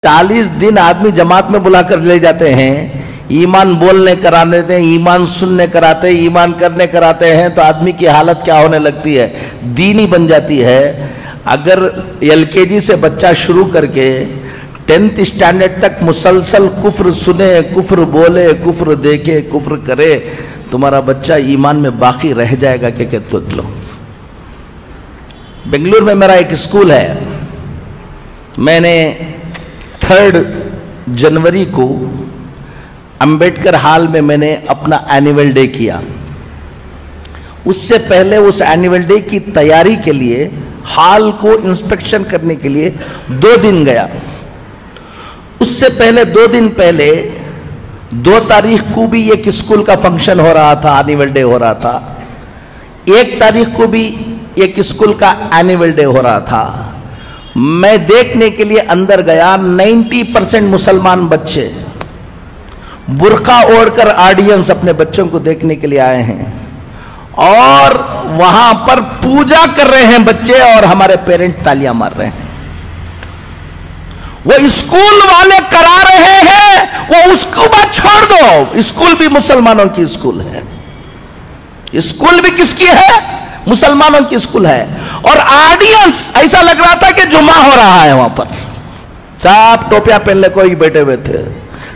40 दिन आदमी जमात में बुला कर ले जाते हैं, ईमान बोलने करा देते हैं, ईमान सुनने कराते हैं, ईमान करने कराते हैं, तो आदमी की हालत क्या होने लगती है, दीनी बन जाती है। अगर LKG से बच्चा शुरू करके 10th स्टैंडर्ड तक मुसलसल कुफ्र सुने, कुफ्र बोले, कुफ्र देखे, कुफ्र करे, तुम्हारा बच्चा ईमान में बाकी रह जाएगा कि तो लो। बेंगलुरु में मेरा एक स्कूल है, मैंने 3 जनवरी को अंबेडकर हॉल में मैंने अपना एनुअल डे किया। उससे पहले उस एनुअल डे की तैयारी के लिए हॉल को इंस्पेक्शन करने के लिए 2 दिन गया। उससे पहले 2 दिन पहले 2 तारीख को भी एक स्कूल का फंक्शन हो रहा था, एनुअल डे हो रहा था। 1 तारीख को भी एक स्कूल का एनुअल डे हो रहा था। मैं देखने के लिए अंदर गया, 90% मुसलमान बच्चे बुर्का ओढ़कर ऑडियंस अपने बच्चों को देखने के लिए आए हैं, और वहां पर पूजा कर रहे हैं बच्चे, और हमारे पेरेंट तालियां मार रहे हैं। वो स्कूल वाले करा रहे हैं, वो उसको बात छोड़ दो, स्कूल भी मुसलमानों की स्कूल है। स्कूल भी किसकी है? मुसलमानों की स्कूल है। और ऑडियंस ऐसा लग रहा था कि जुमा हो रहा है वहां पर। सब टोपियां पहन ले कोई बैठे हुए थे,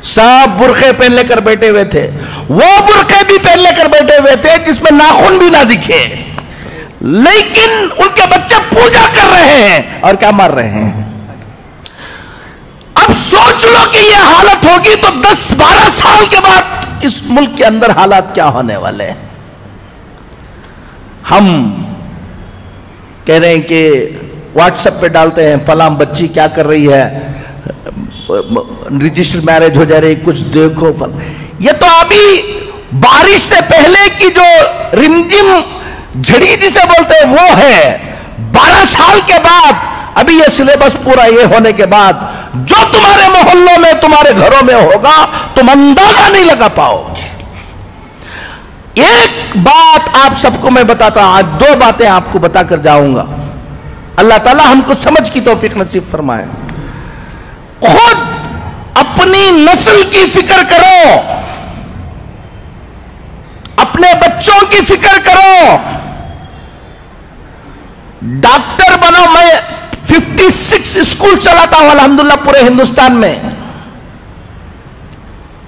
सब बुरखे पहन लेकर बैठे हुए थे। वो बुरखे भी पहन लेकर बैठे हुए थे जिसमें नाखून भी ना दिखे, लेकिन उनके बच्चे पूजा कर रहे हैं और क्या मार रहे हैं। अब सोच लो कि ये हालत होगी तो 10-12 साल के बाद इस मुल्क के अंदर हालात क्या होने वाले हैं। हम कह रहे हैं कि व्हाट्सएप पे डालते हैं, फलां बच्ची क्या कर रही है, रजिस्टर मैरिज हो जा रही, कुछ देखो। ये तो अभी बारिश से पहले की जो रिमझिम झड़ी जिसे बोलते हैं वो है। 12 साल के बाद अभी ये सिलेबस पूरा ये होने के बाद जो तुम्हारे मोहल्लों में, तुम्हारे घरों में होगा, तुम अंदाजा नहीं लगा पाओगे। एक बात आप सबको मैं बताता हूं, आज 2 बातें आपको बताकर जाऊंगा। अल्लाह ताला हमको समझ की तौफीक नसीब फरमाए। खुद अपनी नस्ल की फिक्र करो, अपने बच्चों की फिक्र करो, डॉक्टर बनो। मैं 56 स्कूल चलाता हूं अल्हम्दुलिल्लाह पूरे हिंदुस्तान में,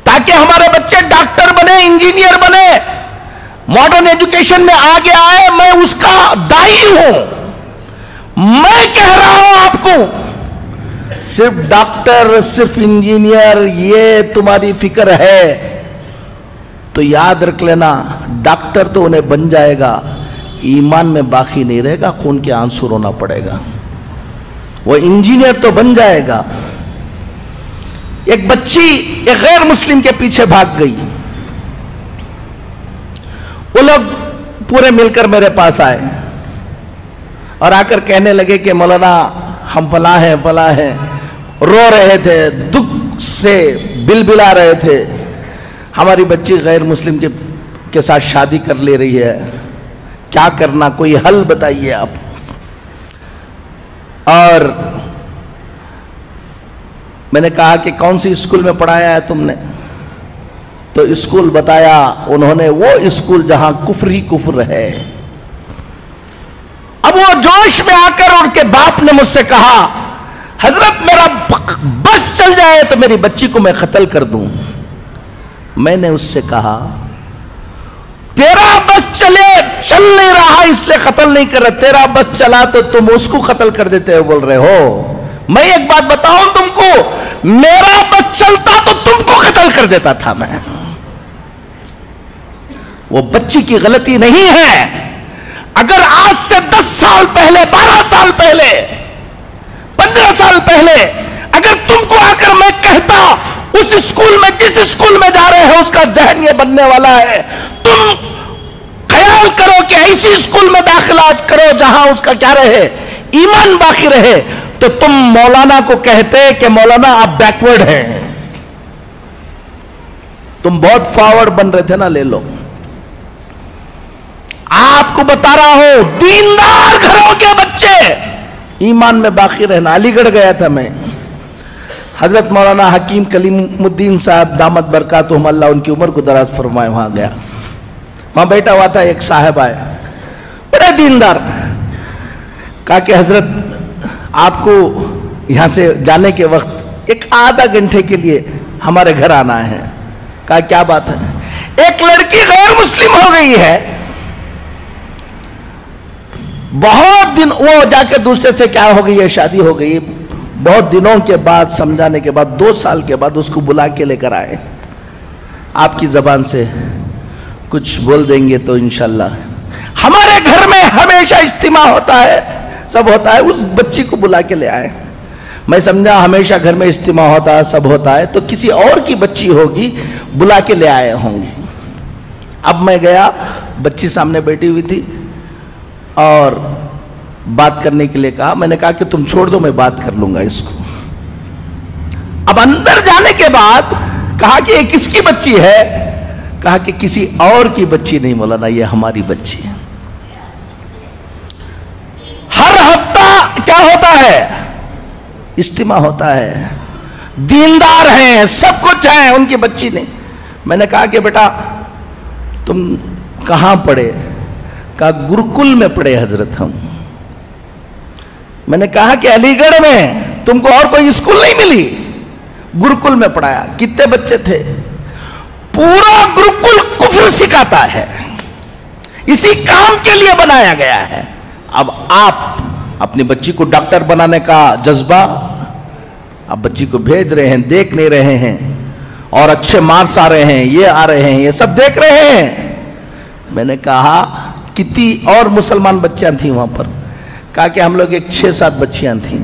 ताकि हमारे बच्चे डॉक्टर बने, इंजीनियर बने, मॉडर्न एजुकेशन में आगे आए। मैं उसका दाई हूं। मैं कह रहा हूं आपको, सिर्फ डॉक्टर, सिर्फ इंजीनियर ये तुम्हारी फिक्र है तो याद रख लेना, डॉक्टर तो उन्हें बन जाएगा, ईमान में बाकी नहीं रहेगा, खून के आंसू रोना पड़ेगा। वो इंजीनियर तो बन जाएगा। एक बच्ची एक गैर मुस्लिम के पीछे भाग गई। वो लोग पूरे मिलकर मेरे पास आए और आकर कहने लगे कि मौलाना हम फला हैं, रो रहे थे, दुख से बिलबिला रहे थे, हमारी बच्ची गैर मुस्लिम के साथ शादी कर ले रही है, क्या करना, कोई हल बताइए आप। और मैंने कहा कि कौन सी स्कूल में पढ़ाया है तुमने? तो स्कूल बताया उन्होंने, वो स्कूल जहां कुफ्र ही कुफ्र है। अब वो जोश में आकर उनके बाप ने मुझसे कहा, हजरत मेरा बस चल जाए तो मेरी बच्ची को मैं कत्ल कर दूं। मैंने उससे कहा, तेरा बस चल नहीं रहा इसलिए कत्ल नहीं कर रहे, तेरा बस चला तो तुम उसको कत्ल कर देते हो बोल रहे हो। मैं एक बात बताऊं तुमको, मेरा बस चलता तो तुमको कत्ल कर देता था मैं। वो बच्ची की गलती नहीं है। अगर आज से 10 साल पहले, 12 साल पहले, 15 साल पहले अगर तुमको आकर मैं कहता उस स्कूल में, जिस स्कूल में जा रहे हो उसका जहन ये बनने वाला है, तुम ख्याल करो कि ऐसी स्कूल में दाखिला करो जहां उसका क्या रहे, ईमान बाकी रहे, तो तुम मौलाना को कहते कि मौलाना आप बैकवर्ड हैं, तुम बहुत फॉरवर्ड बन रहे थे ना, ले लो। आपको बता रहा हूं, दीनदार घरों के बच्चे ईमान में बाकी रहना। अलीगढ़ गया था मैं, حضرت مولانا حکیم کلیمالدین صاحب دامت برکاتہم اللہ ان کی عمر کو دراز فرمائے، وہاں گیا، وہاں بیٹھا ہوا تھا، ایک صاحب آئے بڑے دیندار، کہا کہ حضرت آپ کو یہاں سے جانے کے وقت ایک آدھا گھنٹے کے لیے ہمارے گھر آنا ہے۔ کہا کیا بات ہے؟ ایک لڑکی غیر مسلم ہو گئی ہے، بہت دن وہ جا کے دوسرے سے کیا ہو گئی ہے، شادی ہو گئی، بہت دنوں کے بعد سمجھانے کے بعد 2 سال کے بعد اس کو بلا کے لے کر آئے، آپ کی زبان سے کچھ بول دیں گے تو انشاءاللہ۔ ہمارے گھر میں ہمیشہ اجتماع ہوتا ہے، سب ہوتا ہے، اس بچی کو بلا کے لے آئے۔ میں سمجھا ہمیشہ گھر میں اجتماع ہوتا ہے، سب ہوتا ہے، تو کسی اور کی بچی ہوگی، بلا کے لے آئے ہوں گے۔ اب میں گیا، بچی سامنے بیٹھی ہوئی تھی اور بات کرنے کے لیے کہا، میں نے کہا کہ تم چھوڑ دو، میں بات کر لوں گا اس کو۔ اب اندر جانے کے بعد کہا کہ یہ کس کی بچی ہے؟ کہا کہ کسی اور کی بچی نہیں مولانا، یہ ہماری بچی ہے۔ ہر ہفتہ کیا ہوتا ہے؟ اجتماع ہوتا ہے، دیندار ہیں، سب کچھ ہیں، ان کی بچی نہیں۔ میں نے کہا کہ بیٹا تم کہاں پڑھے؟ کہا گرکل میں پڑھے حضرت ہم۔ میں نے کہا کہ علی گڑھ میں تم کو اور کوئی اسکول نہیں ملی؟ گرکل میں پڑھایا۔ کتنے بچے تھے؟ پورا گرکل کفر سکھاتا ہے، اسی کام کے لیے بنایا گیا ہے۔ اب آپ اپنی بچی کو ڈاکٹر بنانے کا جذبہ، اب بچی کو بھیج رہے ہیں، دیکھ نہیں رہے ہیں، اور اچھے مارکس آ رہے ہیں، یہ آ رہے ہیں، یہ سب دیکھ رہے ہیں۔ میں نے کہا کتنی اور مسلمان بچیاں تھیں وہاں پر؟ کہا کہ ہم لوگ ایک 6-7 بچیاں تھیں،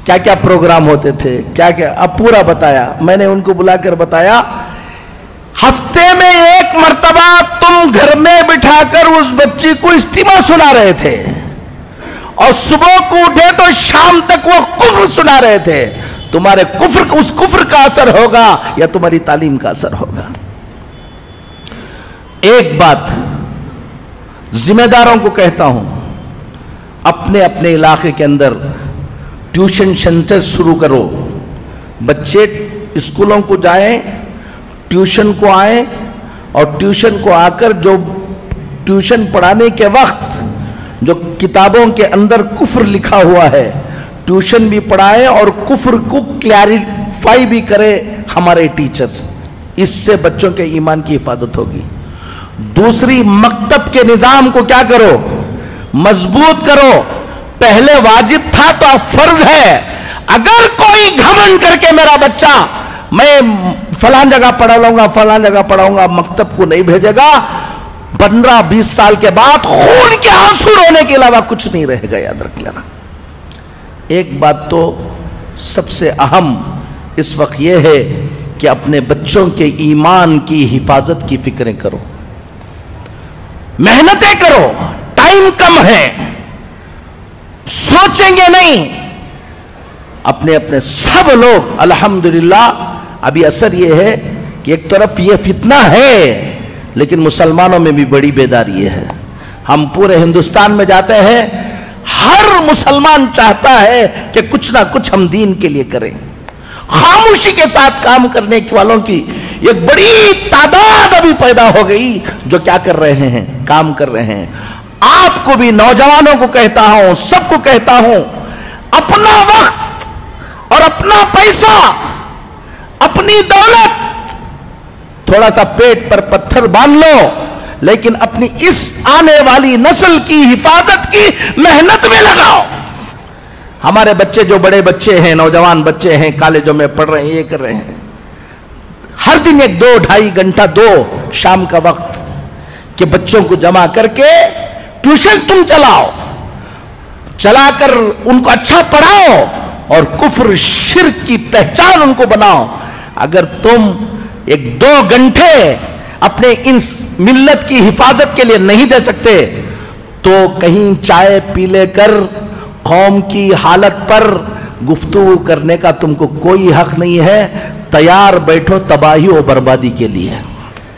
کیا کیا پروگرام ہوتے تھے، کیا کیا، اب پورا بتایا۔ میں نے ان کو بلا کر بتایا ہفتے میں 1 مرتبہ تم گھر میں بٹھا کر اس بچی کو اجتماع سنا رہے تھے، اور صبح کو اٹھے تو شام تک وہ کفر سنا رہے تھے۔ تمہارے کفر، اس کفر کا اثر ہوگا یا تمہاری تعلیم کا اثر ہوگا؟ ایک بات ذمہ داروں کو کہتا ہوں، اپنے اپنے علاقے کے اندر ٹیوشن سینٹر شروع کرو، بچے اسکولوں کو جائیں، ٹیوشن کو آئیں، اور ٹیوشن کو آ کر جو ٹیوشن پڑھانے کے وقت جو کتابوں کے اندر کفر لکھا ہوا ہے، ٹیوشن بھی پڑھائیں اور کفر کو کلیریفائی بھی کرے ہمارے ٹیچرز۔ اس سے بچوں کے ایمان کی حفاظت ہوگی۔ دوسری، مکتب کے نظام کو کیا کرو؟ مضبوط کرو۔ پہلے واجب تھا تو اب فرض ہے۔ اگر کوئی گھمنڈ کر کے میرا بچہ میں فلاں جگہ پڑھا لوں گا، فلاں جگہ پڑھاؤں گا، مکتب کو نہیں بھیجے گا، 15-20 سال کے بعد خون کے آنسو رونے کے علاوہ کچھ نہیں رہے گا، یاد رکھ لینا۔ ایک بات تو سب سے اہم اس وقت یہ ہے کہ اپنے بچوں کے ایمان کی حفاظت کی فکریں کرو، محنتیں کرو، ٹائم کم ہے، سوچیں گے نہیں۔ اپنے اپنے سب لوگ الحمدللہ، ابھی اثر یہ ہے کہ ایک طرف یہ فتنہ ہے، لیکن مسلمانوں میں بھی بڑی بیداری ہے۔ ہم پورے ہندوستان میں جاتے ہیں، ہر مسلمان چاہتا ہے کہ کچھ نہ کچھ ہم دین کے لیے کریں۔ خاموشی کے ساتھ کام کرنے والوں کی ایک بڑی تعداد ابھی پیدا ہو گئی جو کیا کر رہے ہیں؟ کام کر رہے ہیں۔ آپ کو بھی، نوجوانوں کو کہتا ہوں، سب کو کہتا ہوں، اپنا وقت اور اپنا پیسہ، اپنی دولت، تھوڑا سا پیٹ پر پتھر باندھ لو، لیکن اپنی اس آنے والی نسل کی حفاظت کی محنت میں لگاؤ۔ ہمارے بچے جو بڑے بچے ہیں، نوجوان بچے ہیں، کالجوں میں پڑھ رہے ہیں، یہ کر رہے ہیں، ہر دن 1-2-2.5 گھنٹہ دو شام کا وقت کہ بچوں کو جمع کر کے ٹیوشن تم چلاؤ، چلا کر ان کو اچھا پڑھاؤ اور کفر شرک کی پہچان ان کو بناؤ۔ اگر تم 1-2 گھنٹے اپنے ان ملت کی حفاظت کے لیے نہیں دے سکتے تو کہیں چائے پی لے کر قوم کی حالت پر گفتگو کرنے کا تم کو کوئی حق نہیں ہے۔ تیار بیٹھو تباہی و بربادی کے لیے۔